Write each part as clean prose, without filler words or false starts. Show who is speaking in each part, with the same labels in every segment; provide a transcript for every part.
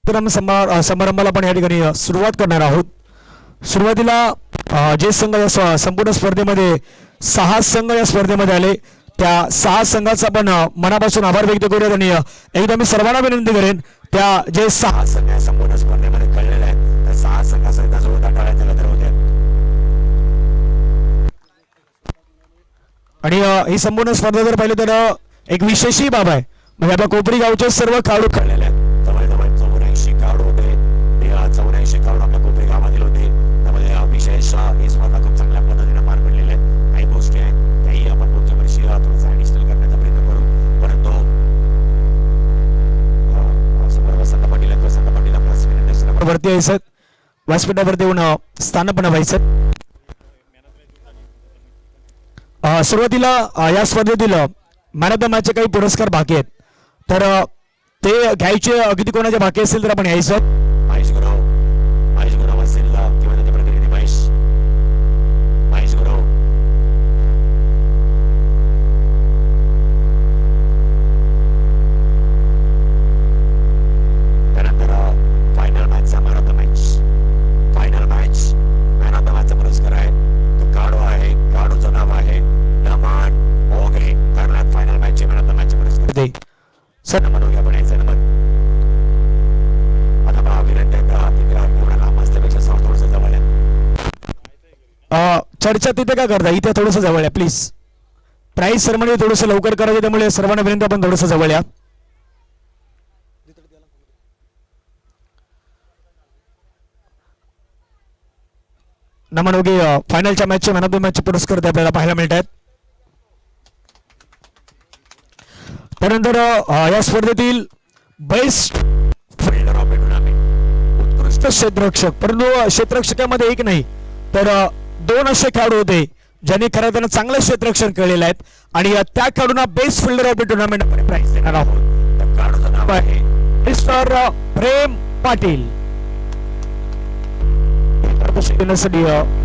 Speaker 1: समारंभाला पण या ठिकाणी सुरुवात करणार आहोत. सुरुवातीला जे संघ या संपूर्ण स्पर्धेमध्ये 6 संघ या स्पर्धेमध्ये आले त्या 6 संघाचा पण मनापासून आभार व्यक्त करूयात आणि एकदा मी सर्वांना विनंती करेन त्या जे 6 संघ या संपूर्ण स्पर्धेमध्ये कळलेले आहेत त्या 6 संघाचा जोरदार टाळ्या त्याला तर होत्या. आणि ही संपूर्ण स्पर्धा जर पाहिली तर एक विशेषही बाब आहे म्हणजे आपल्या कोपरी गावचे सर्व खेळाडू खेळलेले आहेत. जवळजवळ 84 खेळाडू होते. ते 84 खेळाडू आपल्या कोपरी गावातील होते. त्यामध्ये विशेष ही स्पर्धा खूप चांगल्या पद्धतीने पार पडलेली आहे. काही गोष्टी आहेत त्याही आपण पुढच्या वर्षी थोडंसं ऍडिशनल करण्याचा प्रयत्न करू. परंतु वसंत पाटील आपल्या वरती यायचं व्यासपीठावरती येऊन स्थानपण व्हायचं. सुरुवातीला या स्पर्धेतील मॅन ऑफ द मॅचचे काही पुरस्कार बाकी आहेत तर ते घ्यायचे अगदी कोणाचे बाकी असेल तर आपण यायचं. महेश गुरव असेल किंवा त्याचे प्रतिनिधी महेश गुरव. त्यानंतर फायनल मॅचचा man of the match man of the मॅचचा पुरस्कार आहे तो काढू आहे. काढूचं नाव आहे नमन ओघे. कारण फायनल मॅचचे मॅन ऑफ द मॅचचे पुरस्कार दे सर. नमन ओघे आपण यायचं. नमन आता पहा विनंती एवढा लांब असल्यापेक्षा सर थोडंसं जवळ आहे. चर्चा तिथे काय करता इथे थोडंसं जवळ आहे प्लीज. प्राईज सेरेमनी थोडंसं लवकर करायचं त्यामुळे सर्वांना विनंती आपण थोडंसं जवळ या. नमन ओघे फायनलच्या मॅचचे मॅन ऑफ द मॅचचे पुरस्कार आपल्याला पाहायला मिळत आहेत. त्यानंतर या स्पर्धेतील best fielder of the tournament उत्कृष्ट क्षेत्ररक्षक. परंतु क्षेत्ररक्षकामध्ये एक नाही तर 2 असे खेळाडू होते ज्यांनी खरं त्यांना चांगलं क्षेत्ररक्षण केलेलं आहेत आणि त्या खेळाडूंना best fielder of the tournament आपण प्राइज देणार आहोत. त्या खेळाडूचं नाव आहे मिस्टर प्रेम पाटील.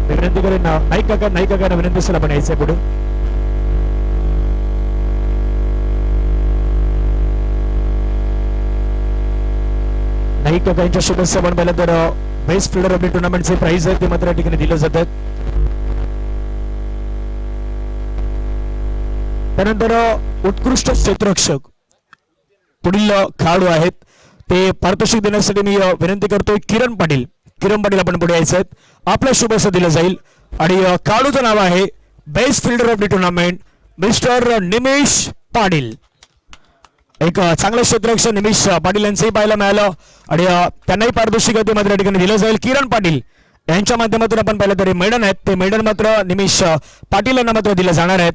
Speaker 1: विनंती करेन नाईक काकांना विनंती असेल आपण यायचंय पुढे. नाईक काकांच्या शुभेच्छा आपण पाहिलं तर बेस्ट फिल्डर ऑफ द टुर्नामेंटचे प्राइज आहे ते मात्र या ठिकाणी दिलं जातात. त्यानंतर उत्कृष्ट क्षेत्ररक्षक पुढील खेळाडू आहेत ते पारितोषिक देण्यासाठी मी विनंती करतोय किरण पाटील आपण पुढे यायचे आहेत. आपल्या शुभेच्छा दिलं जाईल आणि खेळाडूचं नाव आहे best fielder of the tournament mister Nimesh Patil. एक चांगलं क्षेत्ररक्षण निमेश पाटील यांचंही पाहायला मिळालं आणि त्यांनाही पारितोषिक ते मात्र या ठिकाणी दिलं जाईल. किरण पाटील यांच्या माध्यमातून आपण पाहिलं तरी मेडन आहेत ते मेडन मात्र निमेश पाटील यांना मात्र दिलं जाणार आहेत.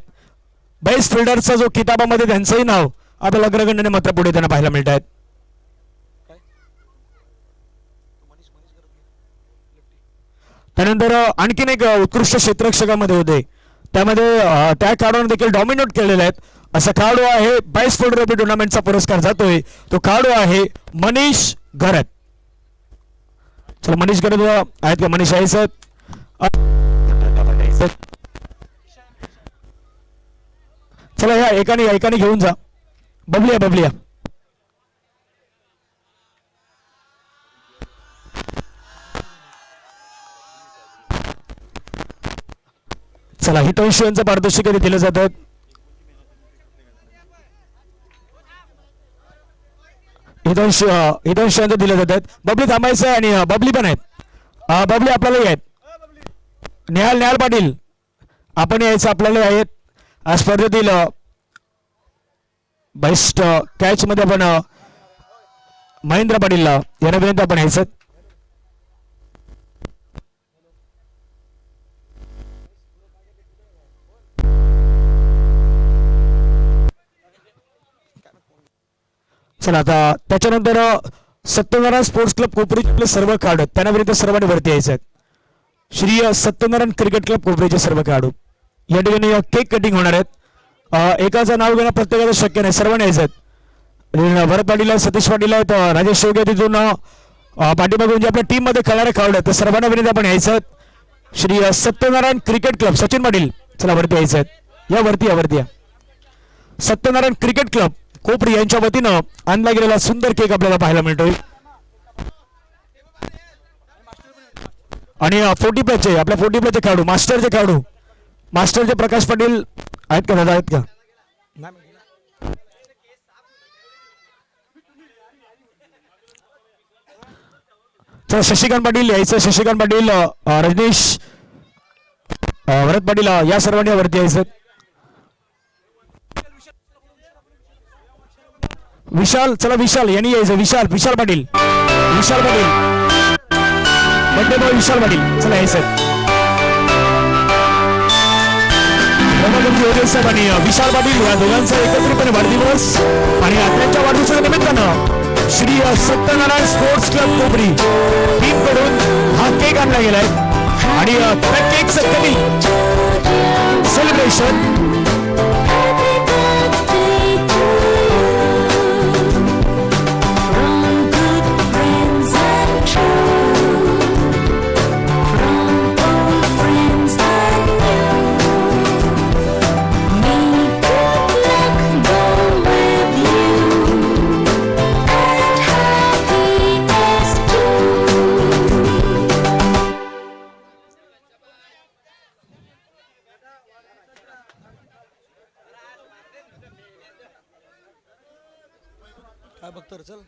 Speaker 1: बेस्ट फिल्डरचा जो किताबामध्ये त्यांचंही नाव आपल्याला अग्रगण्य मात्र पुढे त्यांना पाहायला मिळत आहेत. त्यानंतर आणखीन एक उत्कृष्ट क्षेत्ररक्षकामध्ये होते त्यामध्ये त्या खेळाडूंना देखील डॉमिनेट केलेले आहेत. असा खेळाडू आहे बेस्ट फिल्डर ऑफ द टुर्नामेंटचा पुरस्कार जातोय तो खेळाडू आहे मनीष घरत. चला मनीष घरत आहेत का? मनीष आहे सर. चला ह्या एकाने घेऊन जा. बबलिया चला हितवंश यांचं पारितोषिक दिलं जातात. हितवंश यांचं दिलं जातात. बबली थांबायचं आणि बबली पण आहेत. बबली आपल्याला आहेत. नेहाल पाटील आपण यायचं आपल्याला आहेत. स्पर्धेतील बेस्ट कॅच मध्ये आपण महेंद्र पाटील यांना विनंती आपण यायचं. चला आता त्याच्यानंतर सत्यनारायण स्पोर्ट्स क्लब कोपरीचे सर्व खेळाडू त्यांना विरुद्ध सर्वांनी वरती यायचे आहेत. श्री सत्यनारायण क्रिकेट क्लब कोपरीचे सर्व खेळाडू या ठिकाणी केक कटिंग होणार आहेत. एकाचं नाव घेणं प्रत्येकाचं शक्य नाही सर्वांनी यायचं आहेत. भरत पाटील आहेत, सतीश पाटील आहेत, राजेश शेवगे तिथून पाठीमागून जे आपल्या टीम मध्ये खेळणारे खेळाडू आहेत तर सर्वांना विनंती आपण यायचं. श्री सत्यनारायण क्रिकेट क्लब सचिन पाटील चला वरती यायचं आहेत. या वरती सत्यनारायण क्रिकेट क्लब कोपरी यांच्या वतीनं आणला गेलेला सुंदर केक आपल्याला पाहायला मिळतोय. आणि 40 प्लसचे आपल्या 40 प्लसचे खेळाडू मास्टरचे प्रकाश पाटील आहेत का दादा, आहेत का? चला शशिकांत पाटील यायचं, शशिकांत पाटील, रजनीश, भरत पाटील या सर्वांनी वरती यायचं. विशाल, चला विशाल यांनी यायचं, विशाल पाटील, बड्डे बॉय विशाल पाटील, चला यायचं. साहेब आणि विशाल पाटील या दोघांचा एकत्रितपणे वाढदिवस आणि त्यांच्या वाढदिवसाच्या निमित्तानं श्री सत्यनारायण स्पोर्ट्स क्लब कोपरी टीमकडून हा केक आणला गेलाय आणि त्या केकचं कधी सेलिब्रेशन
Speaker 2: काय बघतो रे, चल.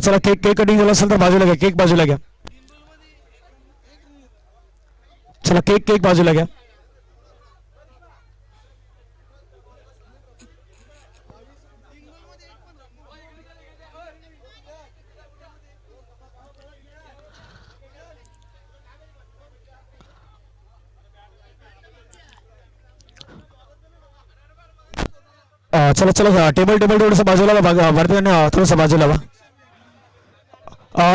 Speaker 1: चला केक कटिंग झाला असेल तर बाजूला घ्या, केक बाजूला घ्या. चला केक बाजूला घ्या. चला टेबल थोडंसं बाजूला वरती थोडंसं बाजूला वा.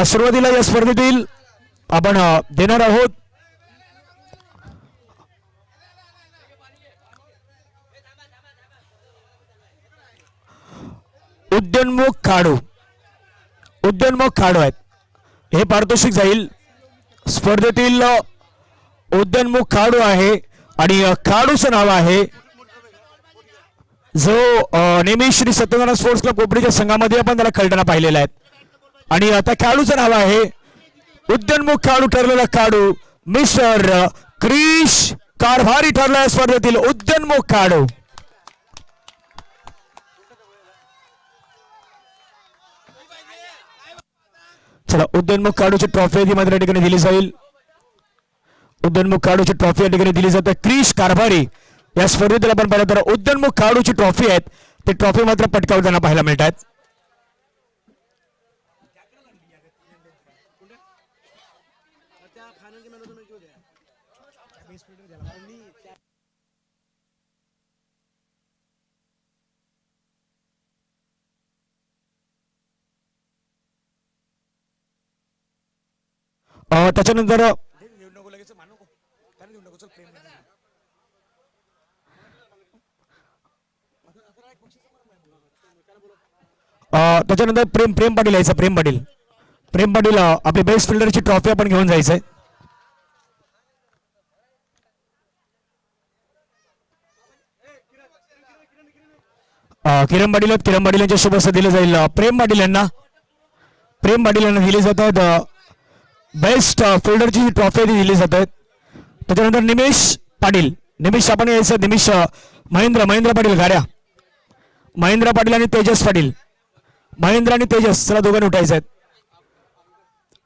Speaker 1: सुरुवातीला या स्पर्धेतील आपण देणार आहोत उद्योन्मुख खेळाडू आहेत. हे पारितोषिक जाईल स्पर्धेतील उद्योन्मुख खेळाडू आहे आणि खेळाडूचं नाव आहे जो नेहमी श्री सत्यनारायण स्पोर्ट्स क्लब कोपरीच्या संघामध्ये आपण त्याला खेळताना पाहिलेला आहे आणि आता खेळाडूचं नाव आहे उद्योन्मुख खेळाडू ठरलेला खेळाडू मिस्टर क्रिश कारभारी ठरला या स्पर्धेतील उद्योन्मुख खेळाडू. चला उद्योन्मुख खेळाडूची ट्रॉफी या ठिकाणी दिली जाईल. उद्योन्मुख खेळाडूची ट्रॉफी या ठिकाणी दिली जाते. क्रिश कारभारी या स्पर्धेतील आपण पाहिलं तर उद्योन्मुख खेळाडूची ट्रॉफी आहेत ते ट्रॉफी मात्र पटकावताना पाहायला मिळतात. त्याच्यानंतर प्रेम पाटील यायचं. प्रेम पाटील आपली बेस्ट फिल्डरची ट्रॉफी आपण घेऊन जायचंय. किरण पाटील यांच्या शुभ हस्ते दिले जाईल. प्रेम पाटील यांना दिली जातात बेस्ट फिल्डरची ट्रॉफी दिली जात आहेत. त्याच्यानंतर निमेश आपण यायचं. महेंद्र पाटील गाड्या, महेंद्र पाटील आणि तेजस पाटील, महेंद्र आणि तेजस चला दोघांनी उठायचं आहेत.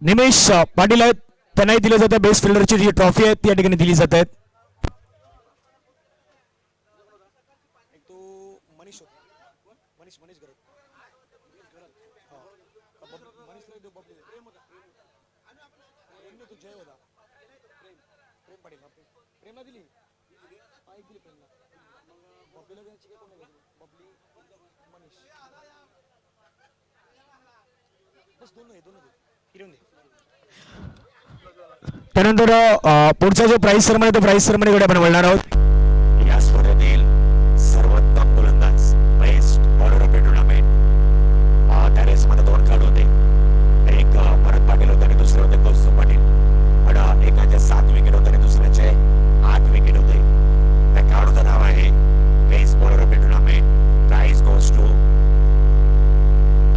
Speaker 1: निमेश पाटील आहेत त्यांनाही दिलं जातं बेस्ट फिल्डरची जी ट्रॉफी आहे ती या ठिकाणी दिली जात आहेत. त्यानंतर पुढचा जो प्राइज सेरेमनी तो प्राइज सेरेमनीकडे आपण वळणार आहोत.
Speaker 3: या स्पर्धेतील सर्वोत्तम गोलंदाज best bowler of the tournament त्या रेसमध्ये 2 खेळाडू होते. एक भरत पाटील होते आणि दुसरे होते कौस्तुभ पाटील. पण एकाचे 7 विकेट होते आणि दुसऱ्याचे 8 विकेट होते. त्या खेळाडूचं नाव आहे best bowler of the tournament. Prize goes to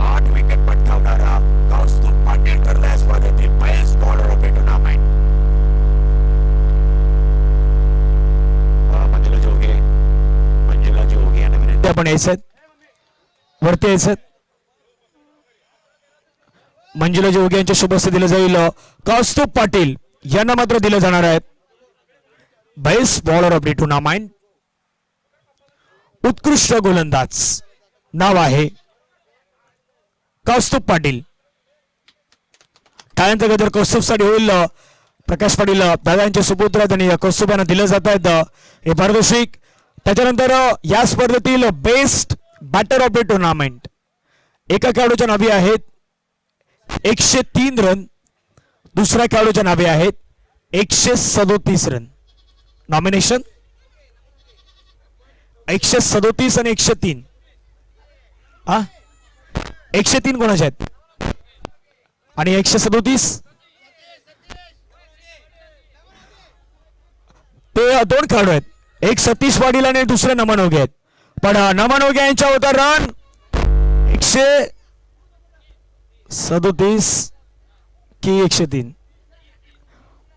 Speaker 3: 8 wicket पटकावणारा कौस्तुभ पाटील ठरला या स्पर्धेतील best bowler of the tournament. Manjula Joge यांना विनंती.
Speaker 1: आपण यायचं वरती यायचं. मंजुला जोगे यांच्या शुभ हस्ते दिलं जाईल. कौस्तुभ पाटील यांना मात्र दिलं जाणार आहेत best bowler of the tournament. उत्कृष्ट गोलंदाज नाव आहे कौस्तुभ पाटील. टाळ्यांचा गजर कौस्तुभसाठी होईल. प्रकाश पाटील दादा यांचे सुपुत्र आहेत आणि कौस्तुभ यांना दिलं जात आहेत हे पारितोषिक. त्याच्यानंतर या स्पर्धेतील best batter of the tournament एका खेळाडूच्या नावे आहेत 103 रन. दुसऱ्या खेळाडूच्या नावे आहेत 137 रन. नॉमिनेशन 137 आणि 103. 103 कोणाचे आहेत आणि 137 ते 2 खेळाडू आहेत. एक सतीश पाटील आणि दुसरे नमन ओगे आहेत. पण नमन ओगे यांच्या होता रन 137 की 103.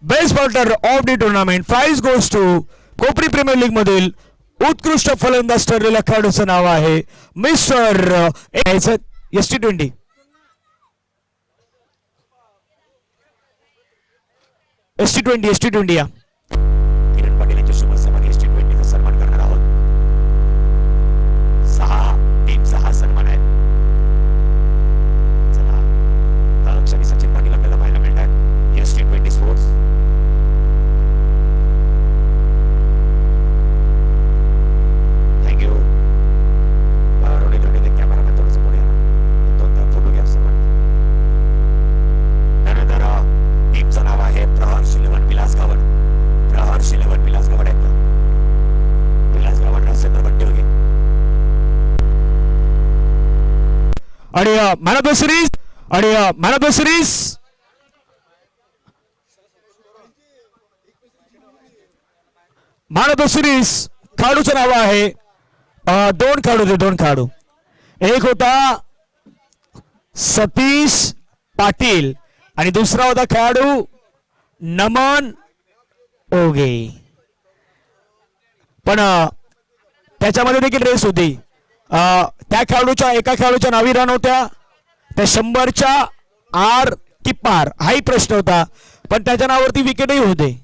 Speaker 1: Best bowler of the tournament prize goes to Kopari premier league मधील उत्कृष्ट फलंदाज ठरलेल्या खेळाडूचं नाव आहे मिस्टर ST20. ST20 या
Speaker 3: किरण पाटील यांच्या शुभ सन्मान ST20 चा सन्मान करणार आहोत. 6 टीमचा हा सन्मान आहे. चला दक्ष आणि सचिन पाटील आपल्याला पाहायला मिळतात ST20 स्पोर्ट्स. थँक्यू. रोडी ते कॅमेरामॅन थोडंसं पुढे या. 2 फोटो घ्या सन्मान. त्यानंतर टीमचं नाव आहे प्रहार शिलवण विलास गावड. प्रहार शिलवण विलास गावड आहेत का? विलास गावड नसेल तर बट्टे होगे.
Speaker 1: आणि man of the series man of the series खेळाडूचं नाव आहे 2 खेळाडू. एक होता सतीश पाटील आणि दुसरा होता खेळाडू नमन ओगे. पण त्याच्यामध्ये देखील रेस होती. त्या खेळाडूच्या एका खेळाडूच्या नावी रन होत्या त्या 100च्या आर की पार हाही प्रश्न होता. पण त्याच्या नावावरती विकेटही होते.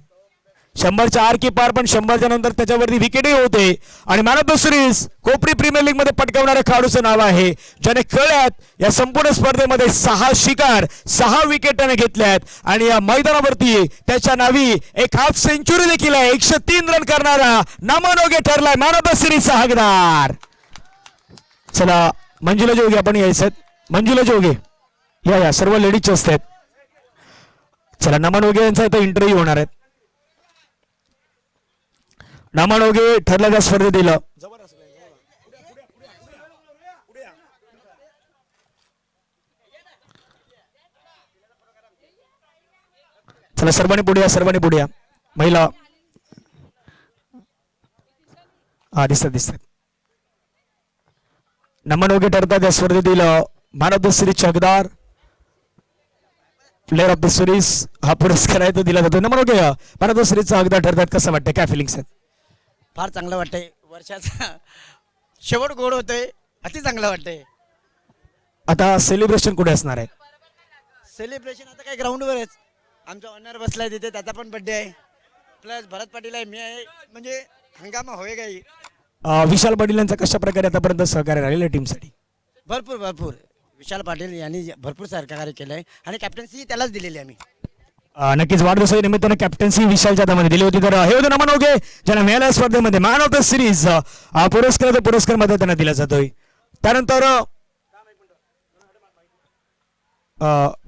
Speaker 1: 100च्या आर की पार पण 100च्या नंतर त्याच्यावरती विकेटही होते. आणि man of the series Kopari premier league मध्ये पटकावणाऱ्या खेळाडूचं नाव आहे ज्याने खेळल्यात या संपूर्ण स्पर्धेमध्ये 6 शिकार 6 विकेटाने घेतल्यात. आणि या मैदानावरती त्याच्या नावी एक हाफ सेंचुरी देखील आहे. 103 रन करणारा नमन ओगे ठरलाय मॅन ऑफ द सिरीजचा हकदार. चला मंजुला जोगे आपण यायचं. मंजुला जोगे या सर्व लेडीजचे असतात. चला नमन ओगे यांचा इथं इंटरव्ह्यू होणार आहे. नमन ओगे ठरला त्या स्पर्धेत दिलं. चला सर्वांनी पुढे या. महिला दिसतात. नमन ओगे ठरतात या स्पर्धेतील मॅन ऑफ द सिरीज हकदार. प्लेअर ऑफ द सिरीज हा पुरस्कार आहे तो दिला जातो. नमन ओगे मॅन ऑफ द सिरीजचा हकदार ठरतात. कसं वाटतं, काय फिलिंग्स आहेत?
Speaker 2: फार चांगलं वाटतंय. वर्षाचा शेवट गोड होतोय. अति चांगलं वाटतंय.
Speaker 1: आता सेलिब्रेशन कुठे असणार आहे?
Speaker 2: सेलिब्रेशन आता काय ग्राउंडवरच. आमचा ऑनर बसलाय तिथे, त्याचा पण बर्थडे आहे. प्लस भरत पाटील आहे, मी आहे. म्हणजे हंगामा होय काही.
Speaker 1: विशाल पाटील यांचा कशा प्रकारे आतापर्यंत सहकार्य राहिलेलं टीमसाठी?
Speaker 2: भरपूर विशाल पाटील यांनी भरपूर सहकार्य केलंय आणि कॅप्टन्सी त्यालाच दिलेली आम्ही.
Speaker 1: नक्कीच वाढदिवसाच्या निमित्तानं कॅप्टन्सी विशालच्या हातामध्ये दिली होती. तर हे होते नमन ओगे ज्यांना मिळाल्या स्पर्धेमध्ये मॅन ऑफ द सिरीज पुरस्कार मध्ये त्यांना दिला जातोय. त्यानंतर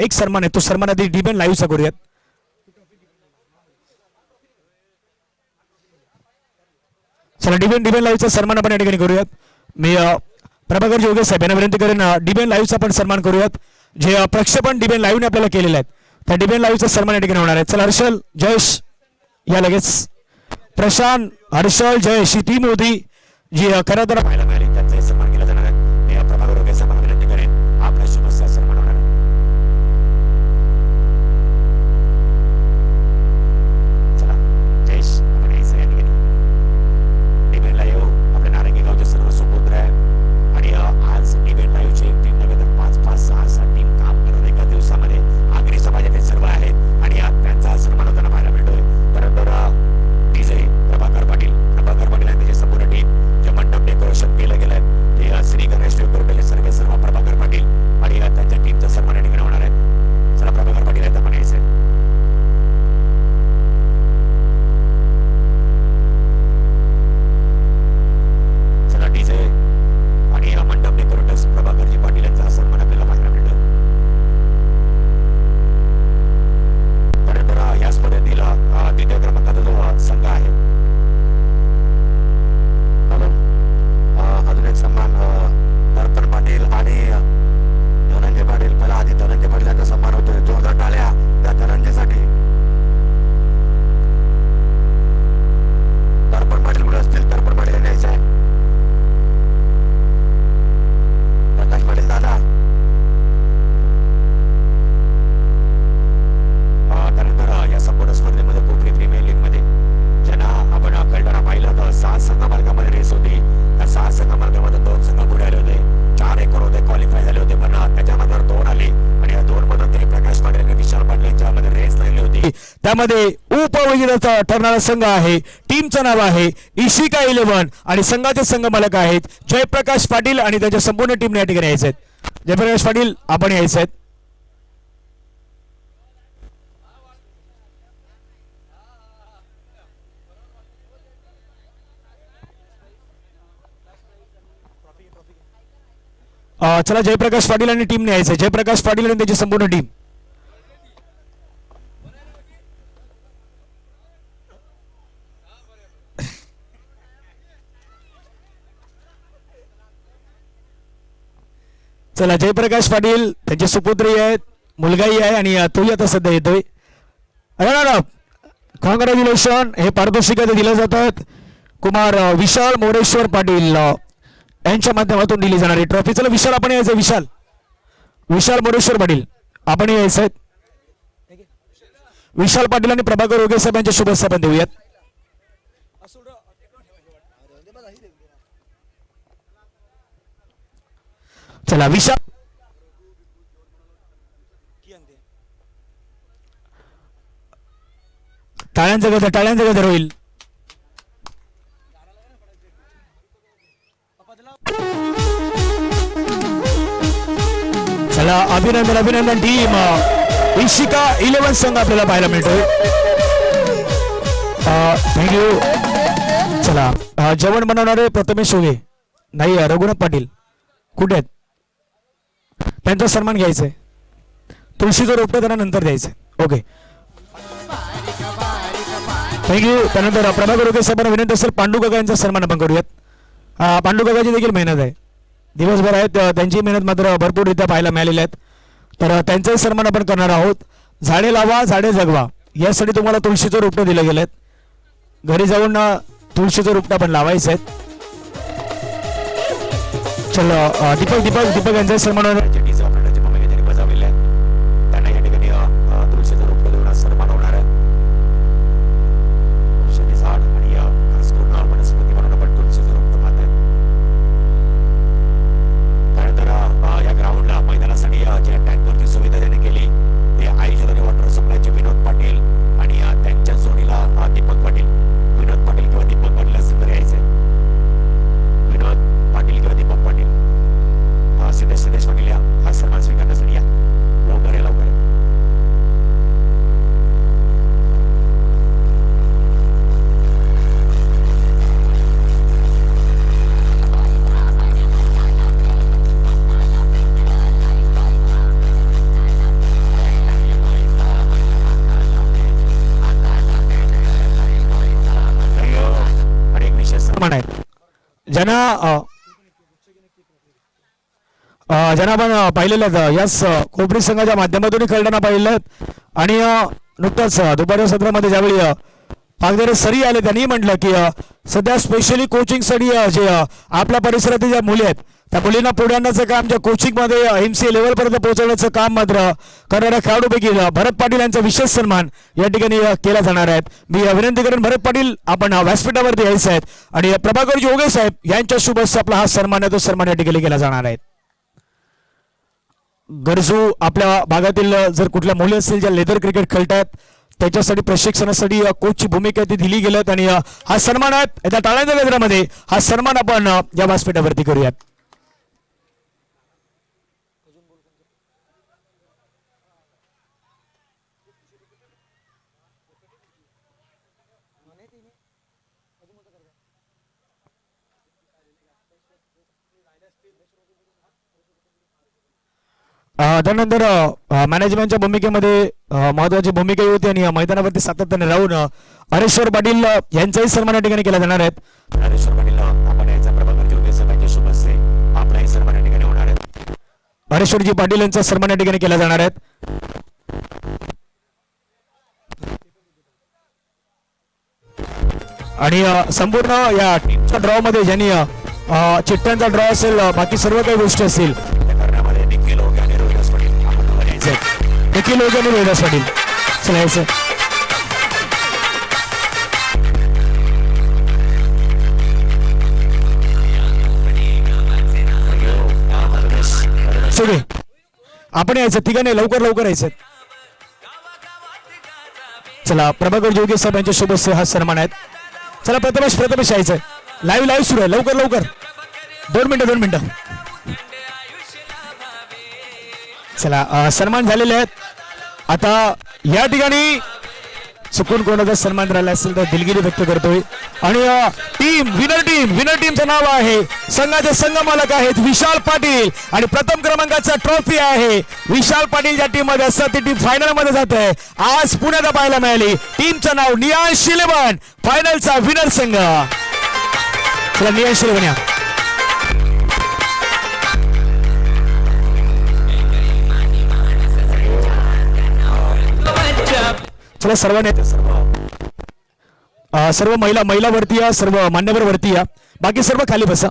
Speaker 1: एक सन्मान आहे, तो सन्मान आधी डिबेन लाईव्हचा करूयात. चला डिबेन लाईव्हचा सन्मान आपण या ठिकाणी करूयात. मी प्रभाकर जोगे साहेब यांना विनंती करेन डिबेन लाईव्हचा आपण सन्मान करूयात. जे प्रक्षेपण डिबेन लाईव्हने आपल्याला केलेलं आहे त्या डिबेन लाईव्हचा सन्मान या ठिकाणी होणार आहे. चला हर्षल जयेश या लगेच. प्रशांत हर्षल जयेश ही ती मोदी जी खरं तर
Speaker 3: पाहायला मिळाली त्यांचाही सन्मान केला जाणार आहे. मी प्रभाकर रोगे साहेबांना विनंती करेन आपल्या शुभेच्छा सन्मान होणार आहे. चला जयेश आपण यायचं या ठिकाणी डिबेन लाईव्ह आपल्या नारंगी गावचे सर्व सुपुत्र आहे आणि आज डिबेन लाईव्हची टीम नव्हे तर 5-5, 6-6 टीम काम करत एका दिवसामध्ये आगरी समाजातील सर्व आहेत आणि त्यांचा सन्मान होताना पाहायला मिळतोय. त्यानंतर डीजे प्रभाकर पाटील आणि त्याची संपूर्ण टीम जे मंडप डेकोरेशन केलं गेलंय ते श्री गणेश डेकोरेटरले सर्व प्रभाकर पाटील आणि त्यांच्या टीमचा सन्मान या ठिकाणी होणार आहे. चला प्रभाकर पाटील आहेत आपण यायचंय. चला डीजे आणि मंडप डेकोरेटर्स प्रभाकरजी पाटील यांचा सन्मान आपल्याला पाहायला मिळतो. त्यानंतर या स्पर्धेतील द्वितीय क्रमांकाचा जो संघ आहे अजून एक सन्मान दर्पण पाटील आणि धनंजय पाटील. पहिला आधी धनंजय पाटील यांचा सन्मान होतोय. जोरदार टाळ्या त्या धनंजयसाठी. दर्पण पाटील पुढे असतील. दर्पण पाटील यांनी यायचं आहे. प्रकाश पाटील दादा. त्यानंतर या संपूर्ण स्पर्धेमध्ये कोकणी प्रीमियर लीग मध्ये ज्यांना आपण कळताना पाहिलं तर 6 संघ मार्गामध्ये रेस होती. त्या 6 संघ मार्गामध्ये 2 संघ पुढे आले होते. 4 एकूण होते क्वालिफाय झाले होते पण त्याच्यामध्ये 2 आले आणि या 2 मधून ते प्रकाश पाटील आणि विशाल पाटील यांच्यामध्ये रेस लागली होती.
Speaker 1: त्यामध्ये उपविजेता ठरणारा संघ आहे. टीमचं नाव आहे इशिका 11 आणि संघाचे संघ मालक आहेत जयप्रकाश पाटील आणि त्याच्या संपूर्ण टीमने या ठिकाणी यायचे आहेत. जयप्रकाश पाटील आपण यायचे आहेत. चला जयप्रकाश पाटील आणि टीमने यायचंय. जयप्रकाश पाटील आणि त्याची संपूर्ण टीम. चला जयप्रकाश पाटील त्यांचे सुपुत्री आहेत मुलगाही आहे आणि तोही आता सध्या येतोय. कॉंग्रॅच्युलेशन. हे पारितोषिक दिलं जातात कुमार विशाल मोरेश्वर पाटील यांच्या माध्यमातून दिली जाणारी ट्रॉफी. चला विशाल आपण यायचं. विशाल मोरेश्वर पाटील आपण यायचं. विशाल पाटील आणि प्रभाकर रोगे साहेब यांच्या शुभेच्छा पण देऊयात. चला विशाल टाळ्यांचं गजर होईल. चला अभिनंदन टीम इशिका 11 संघ आपल्याला पाहायला मिळतोय. थँक्यू. चला जेवण बनवणारे प्रथमेश होगे नाही रघुनाथ पाटील कुठे आहेत त्यांचा सन्मान घ्यायचंय. तुळशीचं रोपटं त्यांना नंतर द्यायचंय. Okay thank you. त्यानंतर प्रभाकर रोगे साहेबांना विनंती असेल पांडू काका यांचा सन्मान आपण करूयात. पांडू काकाची देखील मेहनत आहे दिवसभर आहेत त्यांची मेहनत मात्र भरपूररित्या पाहायला मिळालेली आहेत. तर त्यांचाही सन्मान आपण करणार आहोत. झाडे लावा झाडे जगवा यासाठी तुम्हाला तुळशीचं रोपटं दिलं गेलं. घरी जाऊन तुळशीचं रोपटं आपण लावायचं आहे. चलो दीपक यांचा सन्मान होणार.
Speaker 3: बजावलेले आहेत त्यांना या ठिकाणी तुळशीचं रोपटं देऊन सन्मान होणार आहे. औषधी झाड आणि खास करून वनस्पती म्हणून आपण तुळशीचं रोपटं पाहत आहे. त्यानंतर या ग्राउंडला मैदानासाठी ज्या टँकरची सुविधा त्यांनी केली ते आईशोधनी वॉटर सप्लायचे विनोद पाटील आणि त्यांच्या जोडीला दीपक पाटील. विनोद पाटील किंवा दीपक पाटील असं तर यायचंय. विनोद पाटील किंवा दीपक पाटील सिद्धेश पाटील या
Speaker 1: सन्मान आहेत ज्यांना आपण पाहिलेलं आहेत याच कोपरी संघाच्या माध्यमातून खेळताना पाहिलेलं आहेत आणि नुकताच दुपारच्या सत्रामध्ये ज्यावेळी पागदेरे सरी आले त्यांनी म्हटलं की सध्या स्पेशली कोचिंगसाठी जे आपल्या परिसरातील ज्या मुली आहेत त्या मुलींना पुढे आणण्याचं काम ज्या कोचिंगमध्ये MCA लेवलपर्यंत पोहोचवण्याचं काम मात्र करणाऱ्या खेळाडूपैकी भरत पाटील यांचा विशेष सन्मान या ठिकाणी केला जाणार आहे. मी विनंती करेन भरत पाटील आपण व्यासपीठावरती यायचे आहेत आणि प्रभाकर जोगे साहेब यांच्या शुभ हस्ते आपला हा सन्मान आहे तो सन्मान या ठिकाणी केला जाणार आहे. गरजू आपल्या भागातील जर कुठल्या मुली असतील ज्या लेदर क्रिकेट खेळतात त्याच्यासाठी प्रशिक्षणासाठी कोचची भूमिका ती दिली गेल्यात आणि हा सन्मान आहे त्या टाळ्यांच्या गजरामध्ये हा सन्मान आपण या व्यासपीठावरती करूयात. त्यानंतर मॅनेजमेंटच्या भूमिकेमध्ये महत्वाची भूमिका होती आणि मैदानावरती सातत्याने राहून हरेश्वर पाटील यांचाही सन्मान या ठिकाणी केला जाणार आहेत.
Speaker 3: हरेश्वर पाटील आपण याचा प्रभाकर जोगे साहेबांच्या शुभ हस्ते आपलाही सन्मान या ठिकाणी होणार आहे.
Speaker 1: हरेश्वरजी पाटील यांचा सन्मान या ठिकाणी केला जाणार आहे. आणि संपूर्ण या टीमच्या ड्रॉ मध्ये ज्यांनी चिठ्ठ्यांचा ड्रॉ असेल बाकी सर्व काही गोष्टी असतील निखिल ओगे आणि रोहिदास पाटील चला यायचं. सगळे आपण यायचं तिघांनी लवकर लवकर यायचं. चला प्रभाकर जोगे साहेब यांच्या शुभ हस्ते हा सन्मान आहेत. चला प्रथमेश यायचं लाईव्ह सुरू आहे लवकर लवकर 2 मिनिटं. चला सन्मान झालेले आहेत. आता या ठिकाणी चुकून कोणाचा सन्मान राहिला असेल तर दिलगिरी व्यक्त करतोय आणि विनर टीमचं नाव आहे संघाचे संघ मालक आहेत विशाल पाटील आणि प्रथम क्रमांकाचा ट्रॉफी आहे विशाल पाटील ज्या टीम मध्ये असतात ती टीम फायनल मध्ये जाते. आज पुण्यात पाहायला मिळाली टीमचं नाव नियांश 11 फायनलचा विनर संघ. चला नियांश 11 या. चला सर्वांनी सर्व महिला वरती या सर्व मान्यवर वरती या बाकी सर्व खाली बसा.